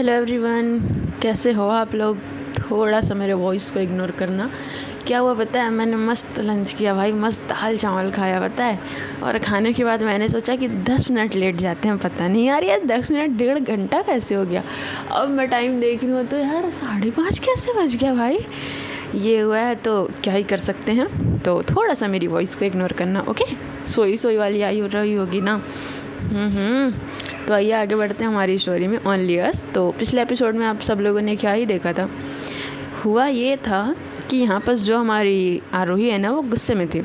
Hello everyone, कैसे हो आप लोग। थोड़ा सा मेरे वॉइस को इग्नोर करना। क्या हुआ पता है, मैंने मस्त लंच किया भाई, मस्त दाल चावल खाया पता है। और खाने के बाद मैंने सोचा कि 10 मिनट लेट जाते हैं। पता नहीं यार, ये 10 मिनट 1.5 घंटा कैसे हो गया। अब मैं टाइम देख रही हूँ तो यार 5:30 कैसे बज गया भाई। ये हुआ है तो क्या ही कर सकते हैं। तो थोड़ा सा मेरी वॉइस को इग्नोर करना, ओके। सोई वाली आई हो रही होगी ना। तो आइए आगे बढ़ते हैं हमारी स्टोरी में, ओनली अस। तो पिछले एपिसोड में आप सब लोगों ने क्या ही देखा था। हुआ ये था कि यहाँ पर जो हमारी आरोही है ना, वो गुस्से में थी।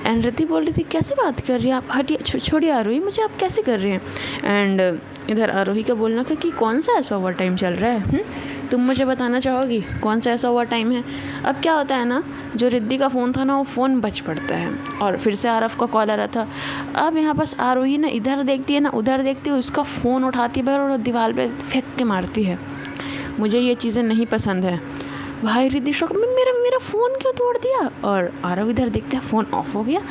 एंड रिद्धि बोल रही थी कैसे बात कर रही है आप, हटिए छोड़िए आरोही, मुझे आप कैसे कर रहे हैं। एंड इधर आरोही का बोलना था कि कौन सा ऐसा ओवर टाइम चल रहा है, तुम मुझे बताना चाहोगी कौन सा ऐसा ओवर टाइम है। अब क्या होता है ना, जो रिद्धि का फ़ोन था ना, वो फ़ोन बज पड़ता है और फिर से आरफ का कॉल आ रहा था। अब यहाँ बस आरोही ना इधर देखती है ना उधर देखती है, उसका फ़ोन उठाती है और दीवार पे फेंक के मारती है। मुझे ये चीज़ें नहीं पसंद है भाई। रिद्धि शौक में मेरा फ़ोन क्यों तोड़ दिया। और आरव इधर देखते हैं फ़ोन ऑफ हो गया।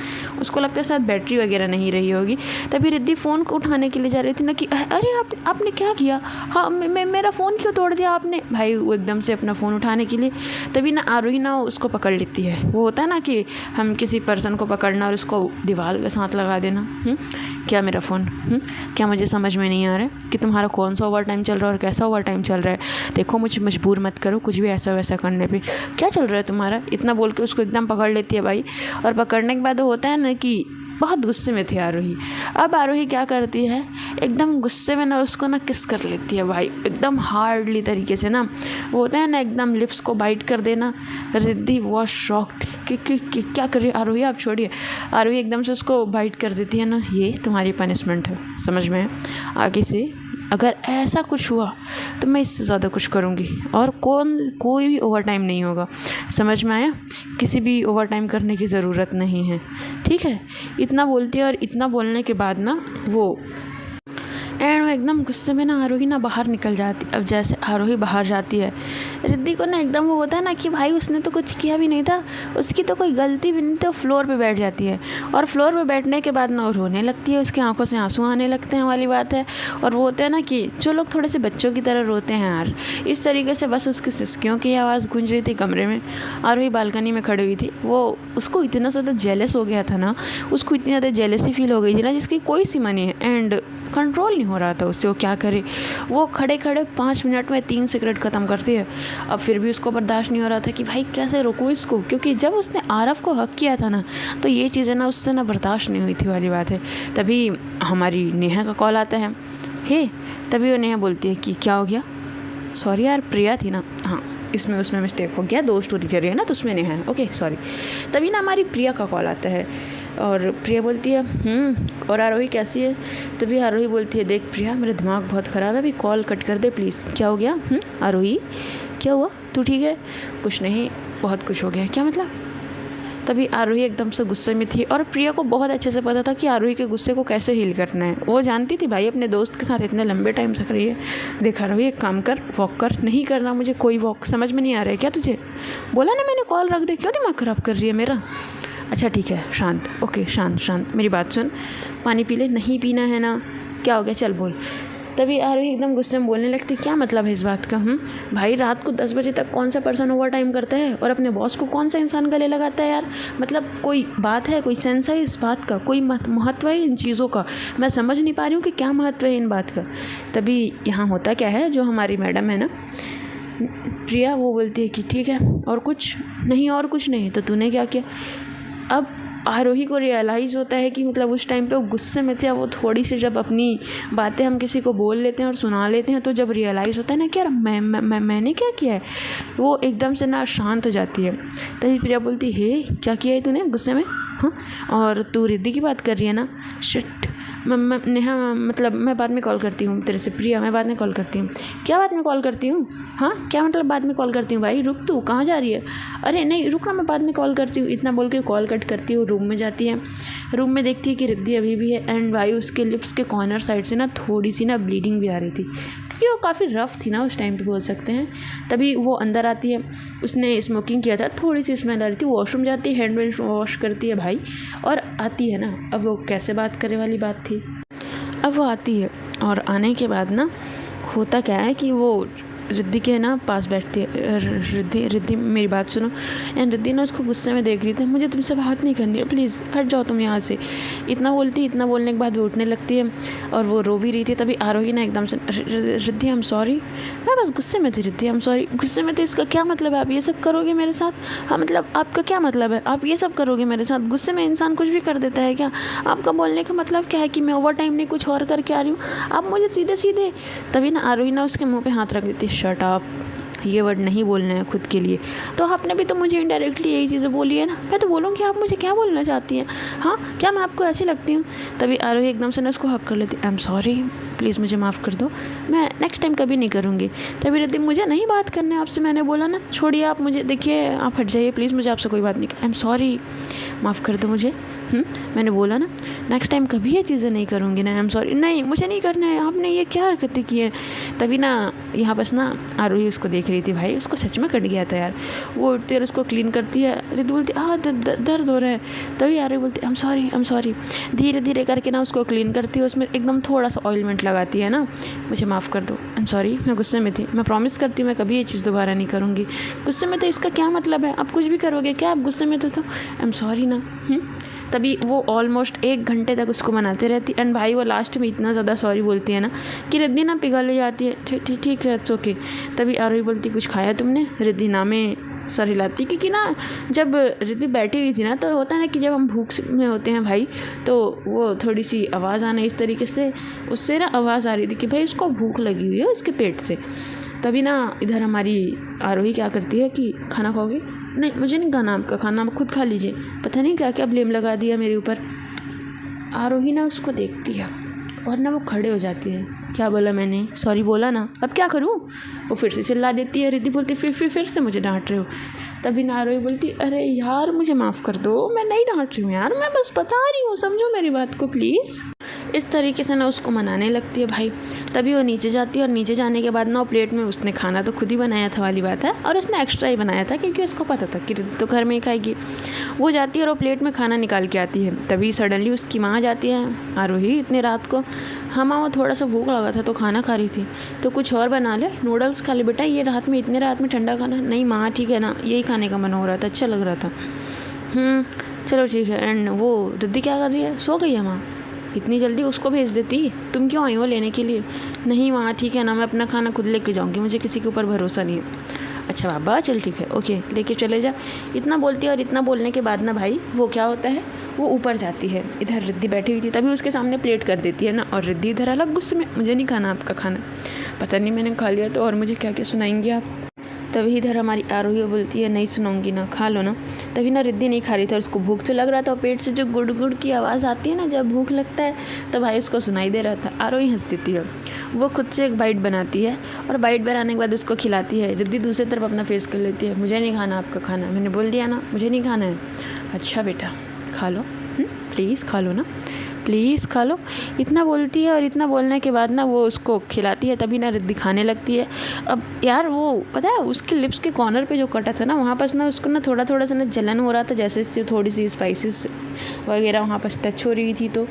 उसको लगता है शायद बैटरी वगैरह नहीं रही होगी। तभी रिद्धि फ़ोन को उठाने के लिए जा रही थी ना कि अरे आपने क्या किया। हाँ मेरा फ़ोन क्यों तोड़ दिया आपने। भाई वो एकदम से अपना फ़ोन उठाने के लिए, तभी ना आरोही ना उसको पकड़ लेती है। वो होता है ना कि हम किसी पर्सन को पकड़ना और उसको दीवार के साथ लगा देना। क्या मेरा फ़ोन, क्या मुझे समझ में नहीं आ रहा है कि तुम्हारा कौन सा ओवर टाइम चल रहा है और कैसा ओवर टाइम चल रहा है। देखो मुझे मजबूर मत करो कुछ भी ऐसा वैसा करने पे। क्या चल रहा है तुम्हारा, इतना बोल के उसको एकदम पकड़ लेती है भाई। और पकड़ने के बाद होता है ना कि बहुत गुस्से में थी आरोही। अब आरोही क्या करती है, एकदम गुस्से में ना उसको ना किस कर लेती है भाई, एकदम हार्डली तरीके से ना। वो होता है ना एकदम लिप्स को बाइट कर देना। रिद्धि वॉज शॉक्ड कि क्या कर रही है आरोही, आप छोड़िए। आरोही एकदम से उसको बाइट कर देती है ना, ये तुम्हारी पनिशमेंट है, समझ में। आगे से अगर ऐसा कुछ हुआ तो मैं इससे ज़्यादा कुछ करूँगी और कोई भी ओवर टाइम नहीं होगा, समझ में आया। किसी भी ओवर टाइम करने की ज़रूरत नहीं है, ठीक है। इतना बोलती है और इतना बोलने के बाद ना वो एकदम गुस्से में ना आरोही ना बाहर निकल जाती। अब जैसे आरोही बाहर जाती है, रिद्धि को ना एकदम वो होता है ना कि भाई उसने तो कुछ किया भी नहीं था, उसकी तो कोई गलती भी नहीं। तो फ्लोर पे बैठ जाती है और फ्लोर पे बैठने के बाद ना वो रोने लगती है, उसकी आंखों से आंसू आने लगते हैं वाली बात है। और वो होता है ना कि जो लोग थोड़े से बच्चों की तरह रोते हैं यार, इस तरीके से बस उसकी सिसकियों की आवाज़ गूंज रही थी कमरे में। आरोही बालकनी में खड़ी हुई थी। वो उसको इतना ज़्यादा जेलस हो गया था ना, उसको इतनी ज़्यादा जेलसी फील हो गई थी ना जिसकी कोई सीमा नहीं है। एंड कंट्रोल नहीं हो रहा था उससे, वो क्या करे। वो खड़े 5 मिनट में 3 सिगरेट ख़त्म करती है। अब फिर भी उसको बर्दाश्त नहीं हो रहा था कि भाई कैसे रोकूं इसको, क्योंकि जब उसने आरव को हक किया था ना, तो ये चीज़ें ना उससे ना बर्दाश्त नहीं हुई थी वाली बात है। तभी हमारी नेहा का कॉल आता है। तभी वो नेहा बोलती है कि क्या हो गया। सॉरी यार, प्रिया थी ना, हाँ इसमें उसमें मिस्टेक हो गया, 2 स्टोरी चल रही है ना तो उसमें नेहा है, ओके सॉरी। तभी ना हमारी प्रिया का कॉल आता है और प्रिया बोलती है और आरोही कैसी है। तभी आरोही बोलती है देख प्रिया, मेरा दिमाग बहुत ख़राब है, अभी कॉल कट कर दे प्लीज़। क्या हो गया आरोही, क्या हुआ, तू ठीक है। कुछ नहीं, बहुत कुछ हो गया। क्या मतलब। तभी आरोही एकदम से गुस्से में थी और प्रिया को बहुत अच्छे से पता था कि आरोही के गुस्से को कैसे हील करना है। वो जानती थी भाई अपने दोस्त के साथ इतने लंबे टाइम से रही है। देखा आरोही, एक काम कर, वॉक कर। नहीं करना मुझे कोई वॉक, समझ में नहीं आ रहा है क्या तुझे। बोला ना मैंने कॉल रख दे, क्यों दिमाग ख़राब कर रही है मेरा। अच्छा ठीक है, शांत, ओके शांत, मेरी बात सुन, पानी पी ले। नहीं पीना है ना, क्या हो गया, चल बोल। तभी आरोही एकदम गुस्से में बोलने लगती, क्या मतलब है इस बात का। भाई रात को 10 बजे तक कौन सा पर्सन ओवर टाइम करता है और अपने बॉस को कौन सा इंसान गले लगाता है यार। मतलब कोई बात है, कोई सेंस है इस बात का, कोई महत्व है इन चीज़ों का। मैं समझ नहीं पा रही हूँ कि क्या महत्व है इन बात का। तभी यहाँ होता क्या है, जो हमारी मैडम है ना प्रिया, वो बोलती है कि ठीक है, और कुछ नहीं, और कुछ नहीं, तो तूने क्या किया। अब आरोही को रियलाइज़ होता है कि मतलब उस टाइम पे वो गुस्से में थे। अब वो थोड़ी सी जब अपनी बातें हम किसी को बोल लेते हैं और सुना लेते हैं, तो जब रियलाइज़ होता है ना कि यार मैंने क्या किया है, वो एकदम से ना शांत हो जाती है। तभी प्रिया बोलती है क्या किया है तूने गुस्से में, और तू रिद्धि की बात कर रही है ना। शिट, नेहा मतलब मैं बाद में कॉल करती हूँ तेरे से। प्रिया मैं बाद में कॉल करती हूँ। क्या बाद में कॉल करती हूँ, क्या मतलब बाद में कॉल करती हूँ। भाई रुक, तू कहाँ जा रही है। अरे नहीं रुक ना, मैं बाद में कॉल करती हूँ। इतना बोल के कॉल कट करती हूँ, रूम में जाती है। रूम में देखती है कि रिद्धि अभी भी है। एंड भाई उसके लिप्स के कॉर्नर साइड से ना थोड़ी सी ना ब्लीडिंग भी आ रही थी, क्योंकि वो काफ़ी रफ़ थी ना उस टाइम पे बोल सकते हैं। तभी वो अंदर आती है, उसने स्मोकिंग किया था, थोड़ी सी स्मेल आ रही थी। वॉशरूम जाती है, हैंड वॉश करती है भाई, और आती है ना। अब वो कैसे बात करने वाली बात थी। अब वो आती है और आने के बाद ना होता क्या है कि वो रिद्धि के ना पास बैठती है। रिद्धि मेरी बात सुनो। एंड रिद्धि ना उसको गुस्से में देख रही थी। मुझे तुमसे बात नहीं करनी है, प्लीज़ हट जाओ तुम यहाँ से। इतना बोलने के बाद वो उठने लगती है और वो रो भी रही थी। तभी आरोही ना एकदम से, रिद्धि आई एम सॉरी। मैं बस गुस्से में थी रिद्धि, आई एम सॉरी। गुस्से में थी इसका क्या मतलब है? आप ये सब करोगे मेरे साथ? हाँ मतलब आपका क्या मतलब है? आप ये सब करोगे मेरे साथ? गुस्से में इंसान कुछ भी कर देता है क्या? आपका बोलने का मतलब क्या है कि मैं ओवर टाइम नहीं कुछ और करके आ रही हूँ? आप मुझे सीधे तभी ना आरोही ना उसके मुँह पे हाथ रख देती है। शट अप, ये वर्ड नहीं बोलना है खुद के लिए। तो आपने भी तो मुझे इनडायरेक्टली यही चीज़ें बोली है ना। मैं तो बोलूँगी आप मुझे क्या बोलना चाहती हैं? हाँ क्या मैं आपको ऐसी लगती हूँ? तभी आरोही एकदम से ना उसको हक कर लेती। आई एम सॉरी, प्लीज़ मुझे माफ़ कर दो, मैं नेक्स्ट टाइम कभी नहीं करूँगी। तभी रिद्धि, मुझे नहीं बात करना है आपसे, मैंने बोला ना, छोड़िए आप मुझे, देखिए आप हट जाइए प्लीज़, मुझे आपसे कोई बात नहीं। आई एम सॉरी, माफ़ कर दो मुझे। मैंने बोला ना नेक्स्ट टाइम कभी ये चीज़ें नहीं करूँगी ना। I am sorry. नहीं मुझे नहीं करना है, आपने ये क्या हरकतें की हैं? तभी ना यहाँ बस ना आरोही उसको देख रही थी। भाई उसको सच में कट गया था यार। वो उठती है और उसको क्लीन करती है। रिद्धि बोलती दर्द हो रहा है। तभी आरोही बोलती आई एम सॉरी। धीरे धीरे करके ना उसको क्लीन करती है। उसमें एकदम थोड़ा सा ऑइलमेंट लगाती है ना। मुझे माफ़ कर दो, आई एम सॉरी, मैं गुस्से में थी, मैं प्रॉमिस करती हूँ मैं कभी ये चीज़ दोबारा नहीं करूँगी। गुस्से में तो इसका क्या मतलब है? आप कुछ भी करोगे क्या? आप गुस्से में तो आई एम सॉरी ना। तभी वो ऑलमोस्ट 1 घंटे तक उसको मनाते रहती। एंड भाई वो लास्ट में इतना ज़्यादा सॉरी बोलती है ना कि रिद्धि ना पिघल ही जाती है। ठीक है, इट्स ओके। तभी आरोही बोलती कुछ खाया तुमने? रिद्धि ना में सर हिलाती, क्योंकि ना जब रिद्धि बैठी हुई थी ना तो होता है ना कि जब हम भूख में होते हैं भाई, तो वो थोड़ी सी आवाज़ आना इस तरीके से, उससे ना आवाज़ आ रही थी कि भाई उसको भूख लगी हुई है उसके पेट से। तभी ना इधर हमारी आरोही क्या करती है कि खाना खाओगे? नहीं मुझे नहीं खाना आपका खाना, आप खुद खा लीजिए। पता नहीं क्या क्या ब्लेम लगा दिया मेरे ऊपर। आरोही ना उसको देखती है और ना वो खड़े हो जाती है। क्या बोला मैंने? सॉरी बोला ना, अब क्या करूँ? वो फिर से चिल्ला देती है। रिद्धि बोलती फिर से मुझे डांट रहे हो। तभी ना आरोही बोलती अरे यार मुझे माफ़ कर दो, मैं नहीं डांट रही हूँ यार, मैं बस बता रही हूँ, समझो मेरी बात को प्लीज़। इस तरीके से ना उसको मनाने लगती है भाई। तभी वो नीचे जाती है और नीचे जाने के बाद ना वो प्लेट में, उसने खाना तो खुद ही बनाया था वाली बात है, और उसने एक्स्ट्रा ही बनाया था क्योंकि उसको पता था कि तो घर में ही खाएगी। वो जाती है और वो प्लेट में खाना निकाल के आती है। तभी सडनली उसकी माँ जाती है। आरोही इतने रात को? हाँ माँ वो थोड़ा सा भूख लगा था तो खाना खा रही थी, तो कुछ और बना ले, नूडल्स खा ले बेटा, ये इतने रात में ठंडा खाना नहीं। माँ ठीक है ना, यही खाने का मन हो रहा था, अच्छा लग रहा था। चलो ठीक है। एंड वो रिद्धि क्या कर रही है? सो गई है माँ? इतनी जल्दी उसको भेज देती, तुम क्यों आई हो लेने के लिए? नहीं माँ ठीक है ना, मैं अपना खाना खुद लेके जाऊँगी, मुझे किसी के ऊपर भरोसा नहीं है। अच्छा बाबा चल ठीक है, ओके लेके चले जा। इतना बोलती है और इतना बोलने के बाद ना भाई वो क्या होता है, वो ऊपर जाती है। इधर रिद्धि बैठी हुई थी, तभी उसके सामने प्लेट कर देती है ना, और रिद्धि इधर अलग गुस्से में, मुझे नहीं खाना आपका खाना। पता नहीं मैंने खा लिया तो और मुझे क्या क्या सुनाएंगे आप। तभी इधर हमारी आरोही बोलती है नहीं सुनाऊंगी ना, खा लो ना। तभी ना रिद्धि नहीं खा रही थी और उसको भूख तो लग रहा था, और पेट से जो गुड़ गुड़ की आवाज़ आती है ना जब भूख लगता है, तो भाई उसको सुनाई दे रहा था। आरोही हंस देती है। वो खुद से एक बाइट बनाती है और बाइट बनाने के बाद उसको खिलाती है। रिद्धि दूसरी तरफ अपना फेस कर लेती है। मुझे नहीं खाना आपका खाना, मैंने बोल दिया ना मुझे नहीं खाना है। अच्छा बेटा खा लो, प्लीज़ खा लो ना, प्लीज़ खा लो। इतना बोलती है और इतना बोलने के बाद ना वो उसको खिलाती है। तभी ना रिद्धि खाने लगती है। अब यार वो पता है उसके लिप्स के कॉर्नर पे जो कटा था ना, वहाँ पर ना उसको ना थोड़ा सा ना जलन हो रहा था, जैसे इससे थोड़ी सी स्पाइसेस वगैरह वहाँ पर टच हो रही थी। तो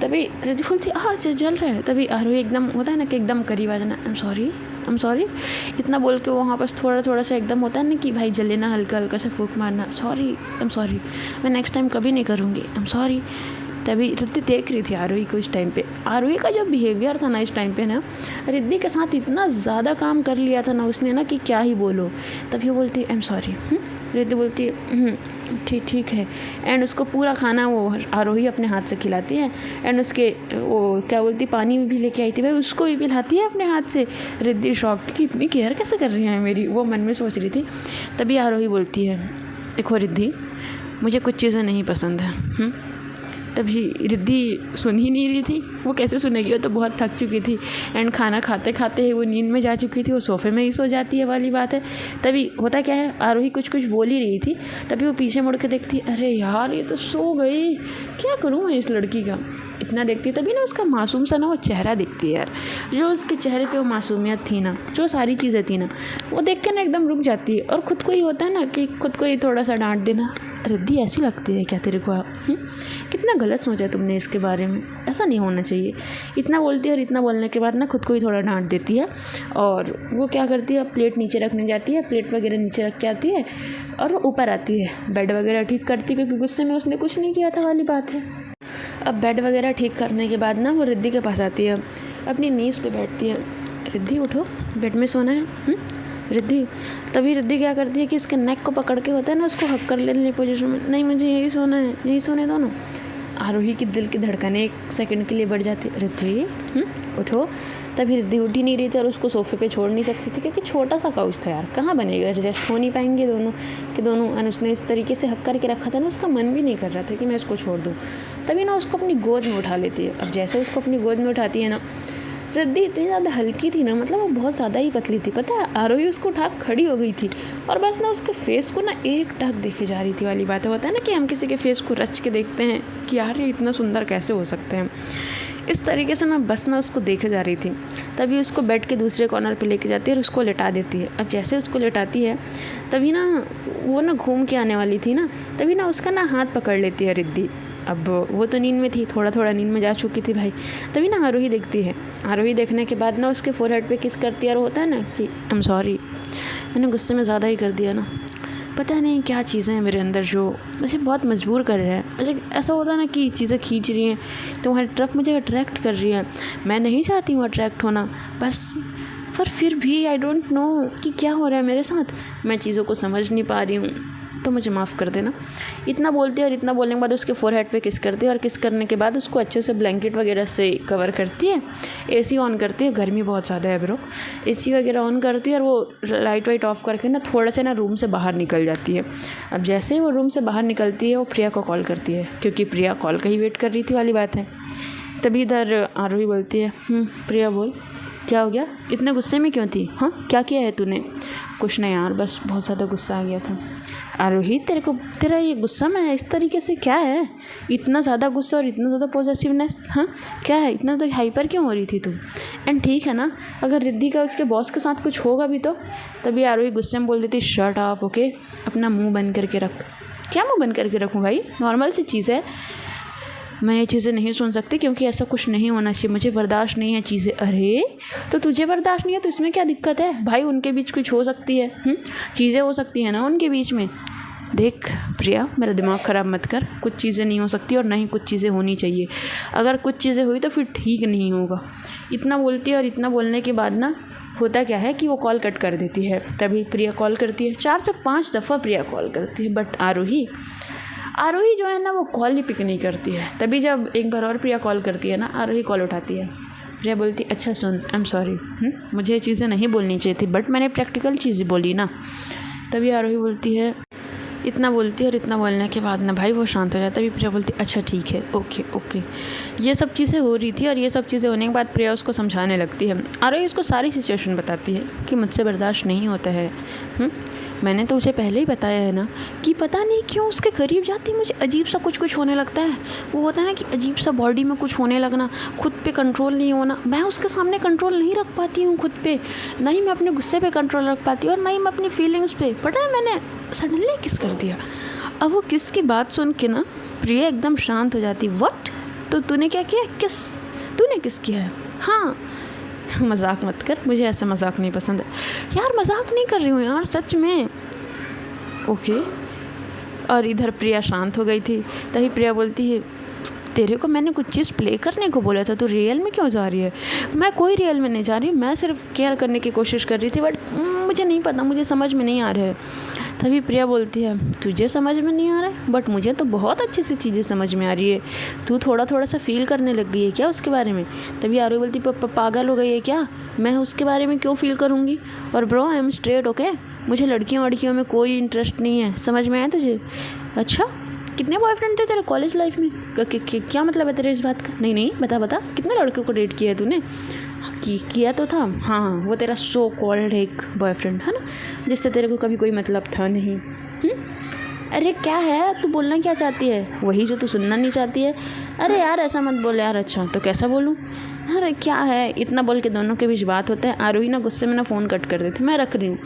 तभी रिद्धि बोलती अच्छा जल रहा है। तभी आरोही एकदम होता है ना कि एकदम करीब आ जाना, आई एम सॉरी इतना बोल के वो वहाँ पर थोड़ा सा एकदम होता है ना कि भाई जले ना, हल्का हल्का सा फूंक मारना, आई एम सॉरी, मैं नेक्स्ट टाइम कभी नहीं करूँगी, आई एम सॉरी। तभी रिद्धि देख रही थी आरोही को इस टाइम पे। आरोही का जो बिहेवियर था ना इस टाइम पे ना, रिद्धि के साथ इतना ज़्यादा काम कर लिया था ना उसने ना कि क्या ही बोलो। तभी वो बोलती आई एम सॉरी। रिद्धि बोलती ठीक है। एंड उसको पूरा खाना वो आरोही अपने हाथ से खिलाती है। एंड उसके वो क्या बोलती पानी भी लेके आई थी भाई, उसको भी पिलाती है अपने हाथ से। रिद्धि शॉक्ड कि इतनी केयर कैसे कर रही है मेरी, वो मन में सोच रही थी। तभी आरोही बोलती है देखो रिद्धि मुझे कुछ चीज़ें नहीं पसंद है। तभी रिद्धि सुन ही नहीं रही थी। वो कैसे सुनेगी, वो तो बहुत थक चुकी थी। एंड खाना खाते खाते ही वो नींद में जा चुकी थी, वो सोफ़े में ही सो जाती है वाली बात है। तभी होता क्या है, आरोही कुछ बोल ही रही थी। तभी वो पीछे मुड़ के देखती अरे यार ये तो सो गई, क्या करूँ मैं इस लड़की का। इतना देखती है तभी ना उसका मासूम सा ना वो चेहरा दिखती है यार, जो उसके चेहरे पे वो मासूमियत थी ना, जो सारी चीज़ें थी ना, वो देख के ना एकदम रुक जाती है। और ख़ुद को ही होता है ना कि खुद को ही थोड़ा सा डांट देना, रिद्धि ऐसी लगती है क्या तेरे को? कितना गलत सोचा तुमने इसके बारे में, ऐसा नहीं होना चाहिए। इतना बोलती है और इतना बोलने के बाद ना खुद को ही थोड़ा डांट देती है। और वो क्या करती है, प्लेट नीचे रखने जाती है, प्लेट वगैरह नीचे रख के आती है और वो ऊपर आती है, बेड वगैरह ठीक करती है, क्योंकि गुस्से में उसने कुछ नहीं किया था वाली बात है। अब बेड वगैरह ठीक करने के बाद ना वो रिद्धि के पास आती है, अपनी नीज़ पे बैठती है। रिद्धि उठो, बेड में सोना है। रिद्धि, तभी रिद्धि क्या करती है कि उसके नेक को पकड़ के होता है ना, उसको हक कर लेने पोजीशन में, नहीं मुझे यही सोना है, यही सोने दो ना। आरोही की दिल की धड़कनें 1 सेकंड के लिए बढ़ जाती। रिद्धि उठो। तभी रिद्धि उठ ही नहीं रही थी और उसको सोफे पे छोड़ नहीं सकती थी, क्योंकि छोटा सा काउच था यार, कहाँ बनेगा, एडजस्ट हो नहीं पाएंगे दोनों के दोनों। और उसने इस तरीके से हक करके रखा था ना, उसका मन भी नहीं कर रहा था कि मैं इसको छोड़ दूँ। तभी ना उसको अपनी गोद में उठा लेती है। अब जैसे उसको अपनी गोद में उठाती है ना, रिद्धि इतनी ज़्यादा हल्की थी ना, मतलब वो बहुत ज़्यादा ही पतली थी, पता है। आरोही उसको उठा खड़ी हो गई थी और बस ना उसके फेस को ना एक टक देखे जा रही थी वाली बात है। होता है ना कि हम किसी के फेस को रच के देखते हैं कि यार ये इतना सुंदर कैसे हो सकते हैं, इस तरीके से ना बस ना उसको देखे जा रही थी। तभी उसको बेड के दूसरे कॉर्नर पे लेके जाती है और उसको लिटा देती है। अब जैसे उसको लिटाती है तभी ना वो ना घूम के आने वाली थी ना, तभी ना उसका ना हाथ पकड़ लेती है रिद्धि। अब वो तो नींद में थी, थोड़ा थोड़ा नींद में जा चुकी थी भाई। तभी ना आरोही देखती है। आरोही देखने के बाद ना उसके फोरहेड पे किस करती है और होता है ना कि आई एम सॉरी, मैंने गुस्से में ज़्यादा ही कर दिया ना, पता नहीं क्या चीज़ें हैं मेरे अंदर जो मुझे बहुत मजबूर कर रहा है। मुझे ऐसा होता है ना कि चीज़ें खींच रही हैं, तुम्हारी तरफ मुझे अट्रैक्ट कर रही है। मैं नहीं चाहती हूँ अट्रैक्ट होना बस, पर फिर भी आई डोंट नो कि क्या हो रहा है मेरे साथ, मैं चीज़ों को समझ नहीं पा रही हूँ, तो मुझे माफ़ कर देना। इतना बोलती है और इतना बोलने के बाद उसके फोरहेड पे किस करती है और किस करने के बाद उसको अच्छे से ब्लैंकेट वगैरह से कवर करती है। एसी ऑन करती है, गर्मी बहुत ज़्यादा है ब्रो, एसी वगैरह ऑन करती है और वो लाइट वाइट ऑफ करके ना थोड़ा सा ना रूम से बाहर निकल जाती है। अब जैसे ही वो रूम से बाहर निकलती है वो प्रिया को कॉल करती है, क्योंकि प्रिया कॉल का ही वेट कर रही थी वाली बात है। तभी इधर आरोही बोलती है, प्रिया बोल, क्या हो गया, इतने गुस्से में क्यों थी? हाँ क्या किया है तूने? कुछ नहीं यार, बस बहुत ज़्यादा गुस्सा आ गया था। आरोही, तेरा ये गुस्सा में इस तरीके से क्या है? इतना ज़्यादा गुस्सा और इतना ज़्यादा पॉजिटिवनेस, हाँ क्या है, इतना तो हाइपर क्यों हो रही थी तू? एंड ठीक है ना, अगर रिद्धि का उसके बॉस के साथ कुछ होगा भी तो? तभी आरोही गुस्से में बोल देती, शट अप, ओके, अपना मुंह बंद करके रख। क्या मुंह बंद करके रखूँ भाई, नॉर्मल सी चीज़ है, मैं ये चीज़ें नहीं सुन सकती, क्योंकि ऐसा कुछ नहीं होना चाहिए, मुझे बर्दाश्त नहीं है चीज़ें। अरे तो तुझे बर्दाश्त नहीं है तो इसमें क्या दिक्कत है भाई, उनके बीच कुछ हो सकती है, चीज़ें हो सकती है ना उनके बीच में। देख प्रिया, मेरा दिमाग ख़राब मत कर, कुछ चीज़ें नहीं हो सकती और ना ही कुछ चीज़ें होनी चाहिए, अगर कुछ चीज़ें हुई तो फिर ठीक नहीं होगा। इतना बोलती है और इतना बोलने के बाद ना होता क्या है कि वो कॉल कट कर देती है। तभी प्रिया कॉल करती है, 4 से 5 दफ़ा प्रिया कॉल करती है, बट आरोही जो है ना वो कॉल ही पिक नहीं करती है। तभी जब एक बार और प्रिया कॉल करती है ना, आरोही कॉल उठाती है। प्रिया बोलती, अच्छा सुन, आई एम सॉरी, मुझे ये चीज़ें नहीं बोलनी चाहिए थी, बट मैंने प्रैक्टिकल चीज़ें बोली ना। तभी आरोही बोलती है, इतना बोलती है और इतना बोलने के बाद ना भाई वो शांत हो जाता है। तभी प्रिया बोलती, अच्छा ठीक है, ओके। ये सब चीज़ें हो रही थी और ये सब चीज़ें होने के बाद प्रिया उसको समझाने लगती है। आरोही उसको सारी सिचुएशन बताती है कि मुझसे बर्दाश्त नहीं होता है, मैंने तो उसे पहले ही बताया है ना कि पता नहीं क्यों उसके करीब जाती मुझे अजीब सा कुछ होने लगता है। वो होता है ना कि अजीब सा बॉडी में कुछ होने लगना, खुद पे कंट्रोल नहीं होना। मैं उसके सामने कंट्रोल नहीं रख पाती हूँ खुद पे, ना ही मैं अपने गुस्से पे कंट्रोल रख पाती हूँ और ना ही मैं अपनी फीलिंग्स पे। पता है मैंने सडनली किस कर दिया। अब वो किस की बात सुन के ना प्रिया एकदम शांत हो जाती। व्हाट? तो तूने क्या किया? तूने किस किया है? हाँ, मजाक मत कर, मुझे ऐसा मजाक नहीं पसंद है यार, मजाक नहीं कर रही हूँ यार, सच में। ओके। और इधर प्रिया शांत हो गई थी। तभी प्रिया बोलती है, तेरे को मैंने कुछ चीज़ प्ले करने को बोला था, तो रियल में क्यों जा रही है? मैं कोई रियल में नहीं जा रही, मैं सिर्फ केयर करने की कोशिश कर रही थी, बट मुझे नहीं पता, मुझे समझ में नहीं आ रहा है। तभी प्रिया बोलती है, तुझे समझ में नहीं आ रहा है, बट मुझे तो बहुत अच्छी सी चीज़ें समझ में आ रही है, तू थोड़ा सा फील करने लग गई है क्या उसके बारे में? तभी आरोही बोलती, पागल हो गई है क्या, मैं उसके बारे में क्यों फील करूँगी? और bro I am straight, okay, मुझे लड़कियों में कोई इंटरेस्ट नहीं है, समझ में आया तुझे? अच्छा, कितने बॉयफ्रेंड थे तेरे कॉलेज लाइफ में? क्या मतलब है तेरे इस बात का? नहीं बता, कितने लड़कों को डेट किया है तूने? किया तो था, हाँ, वो तेरा सो कॉल्ड एक बॉयफ्रेंड है ना, जिससे तेरे को कभी कोई मतलब था नहीं। अरे क्या है, तू बोलना क्या चाहती है? वही जो तू सुनना नहीं चाहती है। अरे यार ऐसा मत बोल यार। अच्छा तो कैसा बोलूँ? अरे क्या है, इतना बोल के दोनों के बीच बात होता है। आरोही ना गुस्से में ना फ़ोन कट कर देती, मैं रख रही हूँ।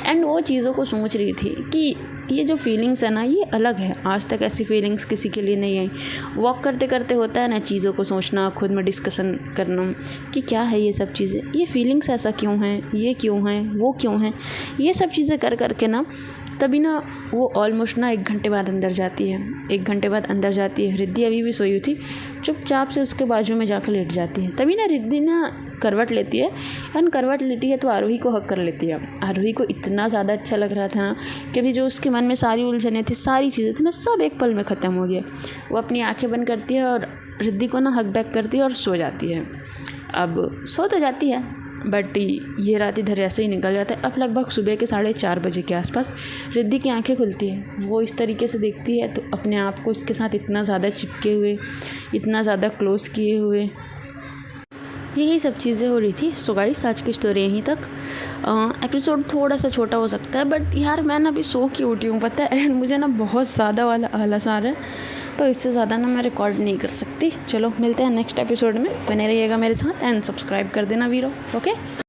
एंड वो चीज़ों को सोच रही थी कि ये जो फीलिंग्स है ना ये अलग है, आज तक ऐसी फीलिंग्स किसी के लिए नहीं आई। वॉक करते करते होता है ना चीज़ों को सोचना, खुद में डिस्कशन करना कि क्या है ये सब चीज़ें, ये फीलिंग्स ऐसा क्यों हैं, ये क्यों हैं, वो क्यों हैं, ये सब चीज़ें कर करके ना तभी ना वो ऑलमोस्ट ना 1 घंटे बाद अंदर जाती है। 1 घंटे बाद अंदर जाती है। रिद्धि अभी भी सोई हुई थी, चुपचाप से उसके बाजू में जाकर लेट जाती है। तभी ना रिद्धि ना करवट लेती है, एंड करवट लेती है तो आरोही को हक कर लेती है। आरोही को इतना ज़्यादा अच्छा लग रहा था ना कि अभी जो उसके मन में सारी उलझनें थी, सारी चीज़ें थी ना, सब एक पल में ख़त्म हो गया। वो अपनी आंखें बंद करती है और रिद्धि को ना हक बैक करती है और सो जाती है। अब सो तो जाती है बट ये रात इधर ऐसे ही निकल जाता है। अब लगभग सुबह के 4:30 बजे के आसपास रिद्धि की आंखें खुलती है। वो इस तरीके से देखती है तो अपने आप को इसके साथ इतना ज़्यादा चिपके हुए, इतना ज़्यादा क्लोज़ किए हुए, यही सब चीज़ें हो रही थी। सो गाइस आज की स्टोरी यहीं तक। एपिसोड थोड़ा सा छोटा हो सकता है बट यार मैं ना अभी सो के उठी हूँ पता है, एंड मुझे ना बहुत ज़्यादा वाला आलस आ रहा है, तो इससे ज़्यादा ना मैं रिकॉर्ड नहीं कर सकती। चलो मिलते हैं नेक्स्ट एपिसोड में, बने रहिएगा मेरे साथ एंड सब्सक्राइब कर देना वीरो। ओके।